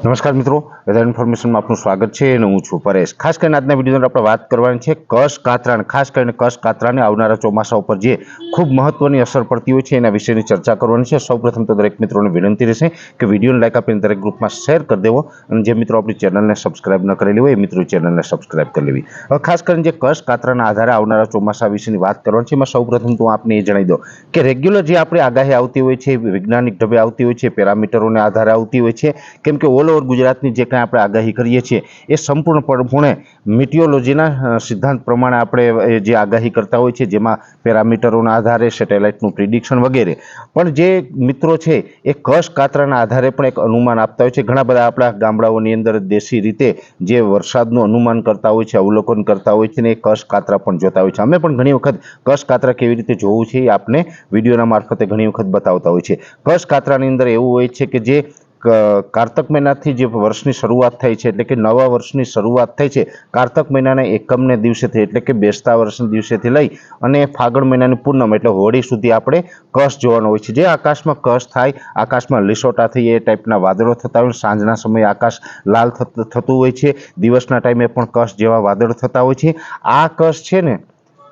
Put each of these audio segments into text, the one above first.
નમસ્કાર મિત્રો, વેધર ઇન્ફોર્મેશનમાં આપનું સ્વાગત છે અને હું છું પરેશ। ખાસ કરીને આજના વિડીયોની આપણે વાત કરવાની છે કચ્છ કાતરા, ખાસ કરીને કચ્છ કાતરાને આવનારા ચોમાસા ઉપર જે ખૂબ મહત્વની અસર પડતી હોય છે એના વિશેની ચર્ચા કરવાની છે। સૌપ્રથમ તો દરેક મિત્રોને વિનંતી રહેશે કે વિડીયોને લાઈક આપીને દરેક ગ્રુપમાં શેર કરી દેવો અને જે મિત્રો આપણી ચેનલને સબસ્ક્રાઇબ ન કરેલી હોય એ મિત્રો ચેનલને સબસ્ક્રાઇબ કરી લેવી। હવે ખાસ કરીને જે કચ્છ કાતરાના આધારે આવનારા ચોમાસા વિશેની વાત કરવાની છે, એમાં સૌપ્રથમ તો આપને એ જણાવી દો કે રેગ્યુલર જે આપણી આગાહી આવતી હોય છે, વૈજ્ઞાનિક ઢબે આવતી હોય છે, પેરામીટરોને આધારે આવતી હોય છે, કેમ કે ઓલ ઓવર ગુજરાતની જે કાંઈ આપણે આગાહી કરીએ છીએ એ સંપૂર્ણપણે મિટિયોલોજીના સિદ્ધાંત પ્રમાણે આપણે જે આગાહી કરતા હોય છે, જેમાં પેરામીટરોના આધારે સેટેલાઇટનું પ્રિડિક્શન વગેરે। પણ જે મિત્રો છે એ કચ્છ કાતરાના આધારે પણ એક અનુમાન આપતા હોય છે। ઘણા બધા આપણા ગામડાઓની અંદર દેશી રીતે જે વરસાદનું અનુમાન કરતા હોય છે, અવલોકન કરતા હોય છે ને એ કચ્છ કાતરા પણ જોતા હોય છે। અમે પણ ઘણી વખત કચ્છ કાતરા કેવી રીતે જોવું છે એ આપને વિડીયોના મારફતે ઘણી વખત બતાવતા હોય છે। કચ્છ કાતરાની અંદર એવું હોય છે કે જે કારતક મહિનાથી જે વર્ષની શરૂઆત થાય છે, એટલે કે નવા વર્ષની શરૂઆત થાય છે કારતક મહિનાના એકમને દિવસેથી, એટલે કે બેસતા વર્ષના દિવસેથી લઈ અને ફાગણ મહિનાની પૂનમ એટલે હોળી સુધી આપણે કચ્છ જોવાનો હોય છે। જે આકાશમાં કચ્છ થાય, આકાશમાં લીસોટા થઈ એ ટાઈપના વાદળો થતા હોય, સાંજના સમયે આકાશ લાલ થતું હોય છે, દિવસના ટાઈમે પણ કચ્છ જેવા વાદળ થતા હોય છે। આ કચ્છ છે ને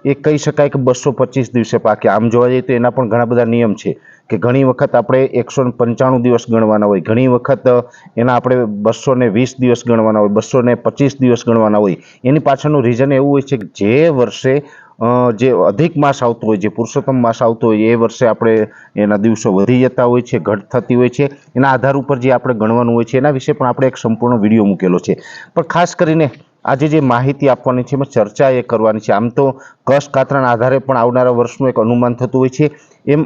એ કહી શકાય કે 225 દિવસે પાકે। આમ જોવા જઈએ તો એના પણ ઘણા બધા નિયમ છે કે ઘણી વખત આપણે 195 દિવસ ગણવાના હોય, ઘણી વખત એના આપણે 220 દિવસ ગણવાના હોય, 225 દિવસ ગણવાના હોય। એની પાછળનું રીઝન એવું હોય છે કે જે વર્ષે જે અધિક માસ આવતો હોય, જે પુરુષોત્તમ માસ આવતો હોય, એ વર્ષે આપણે એના દિવસો વધી જતા હોય છે, ઘટ થતી હોય છે, એના આધાર ઉપર જે આપણે ગણવાનું હોય છે એના વિશે પણ આપણે એક સંપૂર્ણ વિડીયો મૂકેલો છે। પણ ખાસ કરીને આજે જે માહિતી આપવાની છે એમાં ચર્ચા એ કરવાની છે। આમ તો કચ્છ કાતરાના આધારે પણ આવનારા વર્ષનું એક અનુમાન થતું હોય છે, એમ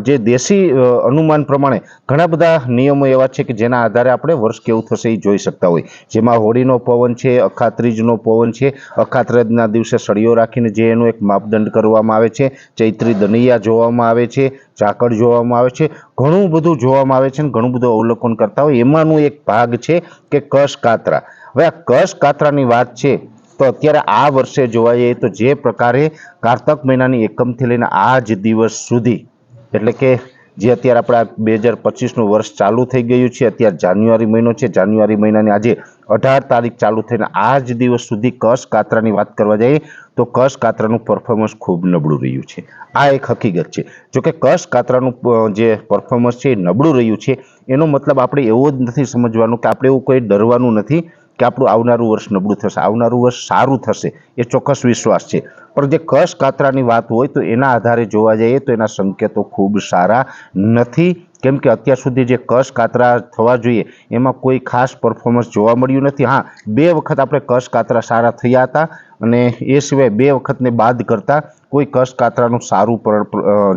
જે દેશી અનુમાન પ્રમાણે ઘણા બધા નિયમો એવા છે કે જેના આધારે આપણે વર્ષ કેવું થશે એ જોઈ શકતા હોય। જેમાં હોળીનો પવન છે, અખાત્રીજનો પવન છે, અખાત્રીજના દિવસે સળીઓ રાખીને જે એનું એક માપદંડ કરવામાં આવે છે, ચૈત્રી દનૈયા જોવામાં આવે છે, ઝાકળ જોવામાં આવે છે, ઘણું બધું જોવામાં આવે છે અને ઘણું બધું અવલોકન કરતા હોય, એમાંનું એક ભાગ છે કે કચ્છ કાતરા। હવે આ કચ્છ કાતરાની વાત છે તો અત્યારે આ વર્ષે જોવા જઈએ તો જે પ્રકારે કારતક મહિનાની એકમથી લઈને આ જ દિવસ સુધી, એટલે કે જે અત્યારે આપણા 2025નું વર્ષ ચાલુ થઈ ગયું છે, અત્યારે જાન્યુઆરી મહિનો છે, જાન્યુઆરી મહિનાની આજે 18 તારીખ ચાલુ થઈને આ જ દિવસ સુધી કચ્છ કાતરાની વાત કરવા જઈએ તો કચ્છ કાતરાનું પરફોર્મન્સ ખૂબ નબળું રહ્યું છે। આ એક હકીકત છે। જોકે કચ્છ કાતરાનું જે પરફોર્મન્સ છે એ નબળું રહ્યું છે એનો મતલબ આપણે એવો જ નથી સમજવાનું કે આપણે એવું કોઈ ડરવાનું નથી કે આપણું આવનારું વર્ષ નબળું થશે। આવનારું વર્ષ સારું થશે એ ચોક્કસ વિશ્વાસ છે। પણ જે કચ્છ કાતરાની વાત હોય તો એના આધારે જોવા જઈએ તો એના સંકેતો ખૂબ સારા નથી, કેમ કે અત્યાર સુધી જે કચ્છ કાતરા થવા જોઈએ એમાં કોઈ ખાસ પરફોર્મન્સ જોવા મળ્યું નથી। હા, 2 વખત આપણે કચ્છ કાતરા સારા થયા હતા અને એ સિવાય 2 વખતને બાદ કરતાં કોઈ કચ્છ કાતરાનું સારું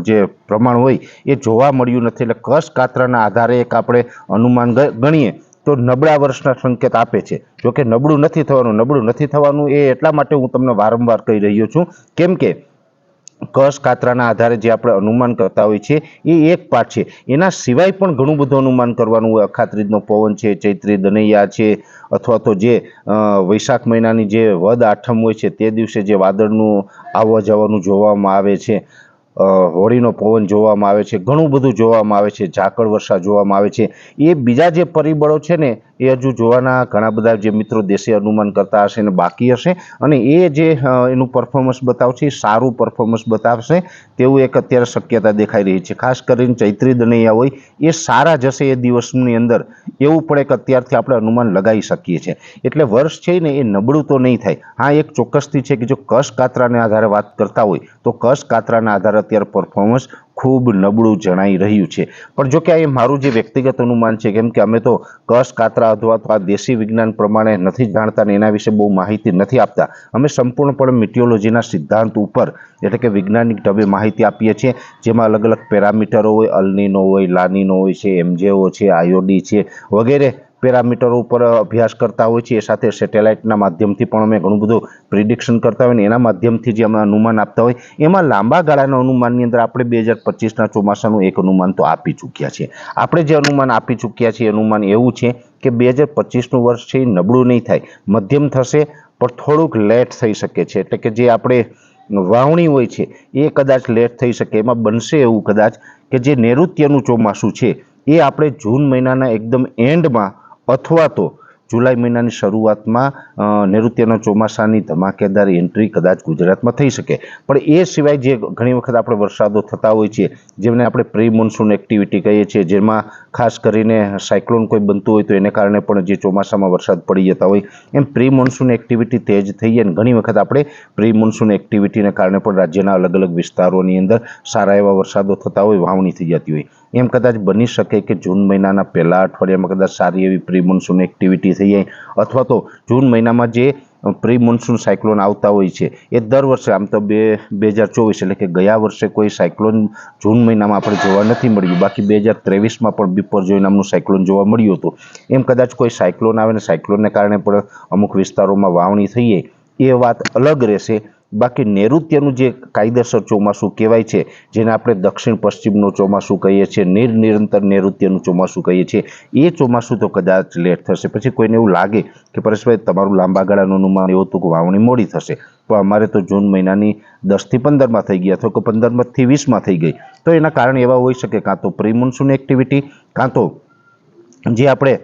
જે પ્રમાણ હોય એ જોવા મળ્યું નથી। એટલે કચ્છ કાતરાના આધારે એક આપણે અનુમાન ગણીએ તો નબળા વર્ષના સંકેત આપે છે। જોકે નબળું નથી થવાનું એ એટલા માટે હું તમને વારંવાર કહી રહ્યો છું કેમ કે કચ્છ કાતરાના આધારે જે આપણે અનુમાન કરતા હોય છે એ એક પાઠ છે, એના સિવાય પણ ઘણું બધું અનુમાન કરવાનું હોય। અખાત્રીજનો પવન છે, ચૈત્રી દનૈયા છે, અથવા તો જે વૈશાખ મહિનાની જે વદ આઠમ હોય છે તે દિવસે જે વાદળનું આવવા જવાનું જોવામાં આવે છે, હોળીનો પવન જોવામાં આવે છે, ઘણું બધું જોવામાં આવે છે, ઝાકળ વર્ષા જોવામાં આવે છે। એ બીજા જે પરિબળો છે ને એ હજુ જોવાના ઘણા બધા જે મિત્રો દેશી અનુમાન કરતા હશે ને બાકી હશે, અને એ જે એનું પરફોર્મન્સ બતાવશે એ સારું પરફોર્મન્સ બતાવશે તેવું એક અત્યારે શક્યતા દેખાઈ રહી છે। ખાસ કરીને ચૈત્રી દનૈયા હોય એ સારા જશે એ દિવસની અંદર, એવું પણ એક અત્યારથી આપણે અનુમાન લગાવી શકીએ છીએ। એટલે વર્ષ છે ને એ નબળું તો નહીં થાય। હા, એક ચોક્કસથી છે કે જો કચ્છ કાતરાને આધારે વાત કરતા હોય તો કચ્છ કાતરાના આધારે અત્યારે પરફોર્મન્સ ખૂબ નબળું જણાઈ રહ્યું છે। પણ જો કે આ મારું જે વ્યક્તિગત અનુમાન છે, કેમ કે અમે તો કચ્છ કાતરા અથવા તો આ દેશી વિજ્ઞાન પ્રમાણે નથી જાણતા ને એના વિશે બહુ માહિતી નથી આપતા। અમે સંપૂર્ણપણે મિટિયોલોજીના સિદ્ધાંત ઉપર, એટલે કે વૈજ્ઞાનિક ઢબે માહિતી આપીએ છીએ, જેમાં અલગ અલગ પેરામીટરો હોય, અલ્નીનો હોય, લાનીનો હોય છે, એમજેઓ છે, આઈઓડી છે વગેરે પેરામીટરો ઉપર અભ્યાસ કરતા હોય છે। એ સાથે સેટેલાઇટના માધ્યમથી પણ અમે ઘણું બધું પ્રિડિક્શન કરતા હોય ને એના માધ્યમથી જે અમે અનુમાન આપતા હોય, એમાં લાંબા ગાળાના અનુમાનની અંદર આપણે 2025ના ચોમાસાનું એક અનુમાન તો આપી ચૂક્યા છીએ। આપણે જે અનુમાન આપી ચૂક્યા છીએ અનુમાન એવું છે કે 2025નું વર્ષ છે એ નબળું નહીં થાય, મધ્યમ થશે પણ થોડુંક લેટ થઈ શકે છે। એટલે કે જે આપણે વાવણી હોય છે એ કદાચ લેટ થઈ શકે, એમાં બનશે એવું કદાચ કે જે નૈઋત્યનું ચોમાસું છે એ આપણે જૂન મહિનાના એકદમ એન્ડમાં અથવા તો જુલાઈ મહિનાની શરૂઆતમાં નૈઋત્યના ચોમાસાની ધમાકેદાર એન્ટ્રી કદાચ ગુજરાતમાં થઈ શકે. પણ એ સિવાય જે ઘણી વખત આપણે વરસાદો થતા હોય છે, જેમને આપણે પ્રી મોન્સૂન એક્ટિવિટી કહીએ છીએ, જેમાં ખાસ કરીને સાયક્લોન કોઈ બનતું હોય તો એને કારણે પણ જે ચોમાસામાં વરસાદ પડી જતા હોય, એમ પ્રી મોન્સૂન એક્ટિવિટી તેજ થઈ જાય. ઘણી વખત આપણે પ્રી મોન્સૂન એક્ટિવિટીને કારણે પણ રાજ્યના અલગ અલગ વિસ્તારોની અંદર સારા એવા વરસાદો થતા હોય, વાવણી થઈ જતી હોય. એમ કદાચ બની શકે કે જૂન મહિનાના પહેલા અઠવાડિયામાં કદાચ સારી એવી પ્રી મોન્સૂન એક્ટિવિટી થઈ જાય, અથવા તો જૂન મહિનામાં જે પ્રી મોન્સૂન સાયક્લોન આવતા હોય છે એ દર વર્ષે, આમ તો 2024 એટલે કે ગયા વર્ષે કોઈ સાયક્લોન જૂન મહિનામાં આપણે જોવા નથી મળ્યું, બાકી 2023માં પણ બિપરજોય નામનું સાયક્લોન જોવા મળ્યું હતું. એમ કદાચ કોઈ સાયક્લોન આવે ને સાયક્લોનને કારણે પણ અમુક વિસ્તારોમાં વાવણી થઈ જાય, એ વાત અલગ રહેશે. બાકી નૈઋત્યનું જે કાયદેસર ચોમાસું કહેવાય છે, જેને આપણે દક્ષિણ પશ્ચિમનું ચોમાસું કહીએ છીએ, નિરંતર નૈઋત્યનું ચોમાસું કહીએ છીએ, એ ચોમાસું તો કદાચ લેટ થશે. પછી કોઈને એવું લાગે કે પરેશભાઈ તમારું લાંબા ગાળાનું અનુમાન એવું હતું કે વાવણી મોડી થશે, તો અમારે તો જૂન મહિનાની 10 થી 15માં થઈ ગયા, અથવા કે 15 થી 20માં થઈ ગઈ, તો એના કારણે એવા હોઈ શકે કાં તો પ્રી મોન્સૂન એક્ટિવિટી, કાં તો જે આપણે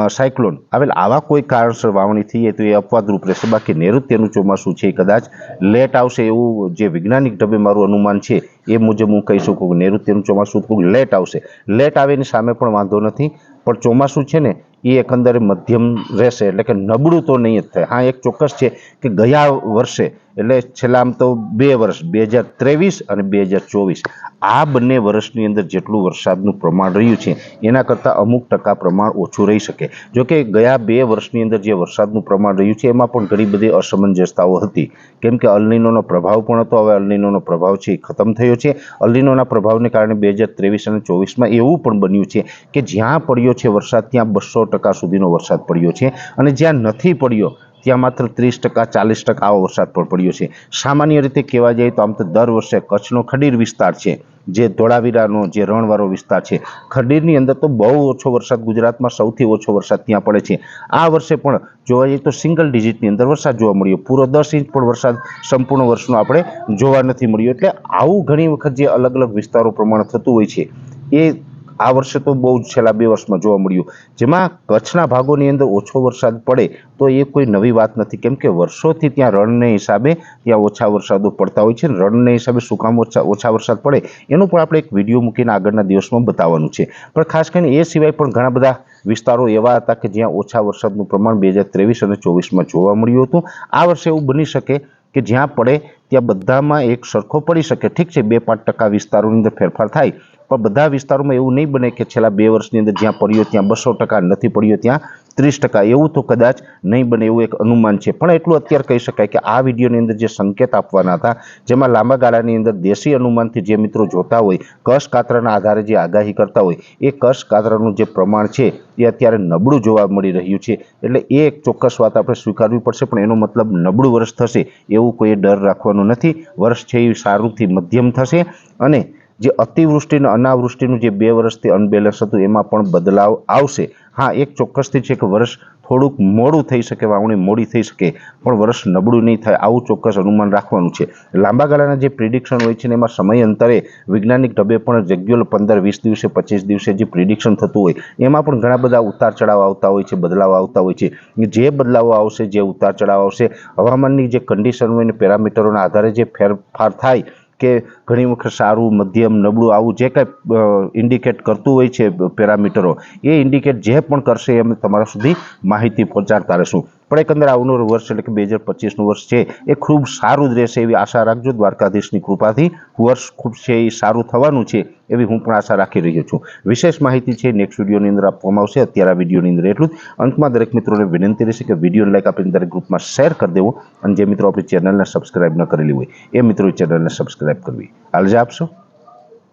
સાયક્લોન આવેલ, આવા કોઈ કારણસર વાવણી થઈ જાય તો એ અપવાદરૂપ રહેશે. બાકી નૈઋત્યનું ચોમાસું છે એ કદાચ લેટ આવશે, એવું જે વૈજ્ઞાનિક ઢબે મારું અનુમાન છે એ મુજબ હું કહી શકું કે નૈઋત્યનું ચોમાસું થોડું લેટ આવશે. લેટ આવે એની સામે પણ વાંધો નથી, પણ ચોમાસું છે ને એ એકંદરે મધ્યમ રહેશે, એટલે કે નબળું તો નહીં જ થાય. હા, એક ચોક્કસ છે કે ગયા વર્ષે, એટલે છેલ્લા આમ તો 2 વર્ષ 2023 અને 2024, આ બંને વર્ષની અંદર જેટલું વરસાદનું પ્રમાણ રહ્યું છે એના કરતાં અમુક ટકા પ્રમાણ ઓછું રહી શકે. જોકે ગયા 2 વર્ષની અંદર જે વરસાદનું પ્રમાણ રહ્યું છે એમાં પણ ઘણી બધી અસમંજસતાઓ હતી, કેમ કે અલનીનોનો પ્રભાવ પણ હતો. હવે અલનીનોનો પ્રભાવ છે એ ખતમ થયો છે. અલનીનોના પ્રભાવને કારણે 2023 અને 24માં એવું પણ બન્યું છે કે જ્યાં પડ્યો છે વરસાદ ત્યાં 200% સુધીનો વરસાદ પડ્યો છે, અને જ્યાં નથી પડ્યો ત્યાં માત્ર 30%, 40% આવો વરસાદ પણ પડ્યો છે. સામાન્ય રીતે કહેવા જાય તો આમ તો દર વર્ષે કચ્છનો ખડીર વિસ્તાર છે, જે ધોળાવીરાનો જે રણવાળો વિસ્તાર છે, ખડીરની અંદર તો બહુ ઓછો વરસાદ, ગુજરાતમાં સૌથી ઓછો વરસાદ ત્યાં પડે છે. આ વર્ષે પણ જોવા જઈએ તો સિંગલ ડિજિટની અંદર વરસાદ જોવા મળ્યો, પૂરો 10 ઇંચ પણ વરસાદ સંપૂર્ણ વર્ષનો આપણે જોવા નથી મળ્યો. એટલે આવું ઘણી વખત જે અલગ અલગ વિસ્તારો પ્રમાણે થતું હોય છે એ આ વર્ષે તો બહુ જ છેલ્લા 2 વર્ષમાં જોવા મળ્યું. જેમાં કચ્છના ભાગોની અંદર ઓછો વરસાદ પડે તો એ કોઈ નવી વાત નથી, કેમ કે વર્ષોથી ત્યાં રણને હિસાબે ત્યાં ઓછા વરસાદો પડતા હોય છે. રણને હિસાબે શું કામ ઓછા વરસાદ પડે એનું પણ આપણે એક વિડીયો મૂકીને આગળના દિવસમાં બતાવવાનું છે. પણ ખાસ કરીને એ સિવાય પણ ઘણા બધા વિસ્તારો એવા હતા કે જ્યાં ઓછા વરસાદનું પ્રમાણ 2023 અને 24માં જોવા મળ્યું હતું. આ વર્ષે એવું બની શકે કે જ્યાં પડે ત્યાં બધામાં એક સરખો પડી શકે. ઠીક છે, 2-5% વિસ્તારોની અંદર ફેરફાર થાય, પણ બધા વિસ્તારોમાં એવું નહીં બને કે છેલ્લા 2 વર્ષની અંદર જ્યાં પડ્યો ત્યાં 200%, નથી પડ્યો ત્યાં 30%, એવું તો કદાચ નહીં બને, એવું એક અનુમાન છે. પણ એટલું અત્યારે કહી શકાય કે આ વિડીયોની અંદર જે સંકેત આપવાના હતા, જેમાં લાંબા ગાળાની અંદર દેશી અનુમાનથી જે મિત્રો જોતા હોય, કશ કાતરાના આધારે જે આગાહી કરતા હોય, એ કશ કાતરાનું જે પ્રમાણ છે એ અત્યારે નબળું જોવા મળી રહ્યું છે. એટલે એ એક ચોક્કસ વાત આપણે સ્વીકારવી પડશે, પણ એનો મતલબ નબળું વર્ષ થશે એવું કોઈ ડર રાખવાનો નથી. વર્ષ છે એ સારુંથી મધ્યમ થશે, અને જે અતિવૃષ્ટિ અને અનાવૃષ્ટિનું જે 2 વર્ષથી અનબેલેન્સ હતું એમાં પણ બદલાવ આવશે. હા, એક ચોક્કસથી છે કે વર્ષ થોડુંક મોડું થઈ શકે, વાવણી મોડી થઈ શકે, પણ વર્ષ નબળું નહીં થાય આવું ચોક્કસ અનુમાન રાખવાનું છે. લાંબા ગાળાના જે પ્રિડિક્શન હોય છે ને એમાં સમયાંતરે વૈજ્ઞાનિક ઢબે પણ રેગ્યુલર 15-20 દિવસે, 25 દિવસે જે પ્રિડિક્શન થતું હોય એમાં પણ ઘણા બધા ઉતાર ચઢાવ આવતા હોય છે, બદલાવ આવતા હોય છે. જે બદલાવો આવશે, જે ઉતાર ચઢાવ આવશે, હવામાનની જે કન્ડિશન હોય ને પેરામીટરોના આધારે જે ફેરફાર થાય, કે ઘણી વખત સારું, મધ્યમ, નબળું, આવું જે કંઈ ઇન્ડિકેટ કરતું હોય છે પેરામીટરો, એ ઇન્ડિકેટ જે પણ કરશે એ અમે તમારા સુધી માહિતી પહોંચાડતા રહીશું. પણ એકંદરે આવનારું વર્ષ એટલે કે 2025નું વર્ષ છે એ ખૂબ સારું જ રહેશે એવી આશા રાખજો. દ્વારકાધીશની કૃપાથી વર્ષ ખૂબ છે એ સારું થવાનું છે એવી હું પણ આશા રાખી રહ્યો છું. વિશેષ માહિતી છે નેક્સ્ટ વિડીયોની અંદર આપવામાં આવશે. અત્યારે આ વિડીયોની અંદર એટલું જ. અંતમાં દરેક મિત્રોને વિનંતી રહેશે કે વિડીયોને લાઈક આપીને દરેક ગ્રુપમાં શેર કરી દેવો, અને જે મિત્રો આપણી ચેનલને સબસ્ક્રાઇબ ન કરેલી હોય એ મિત્રો ચેનલને સબસ્ક્રાઇબ કરવી. હાલ જ આપશો.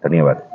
ધન્યવાદ.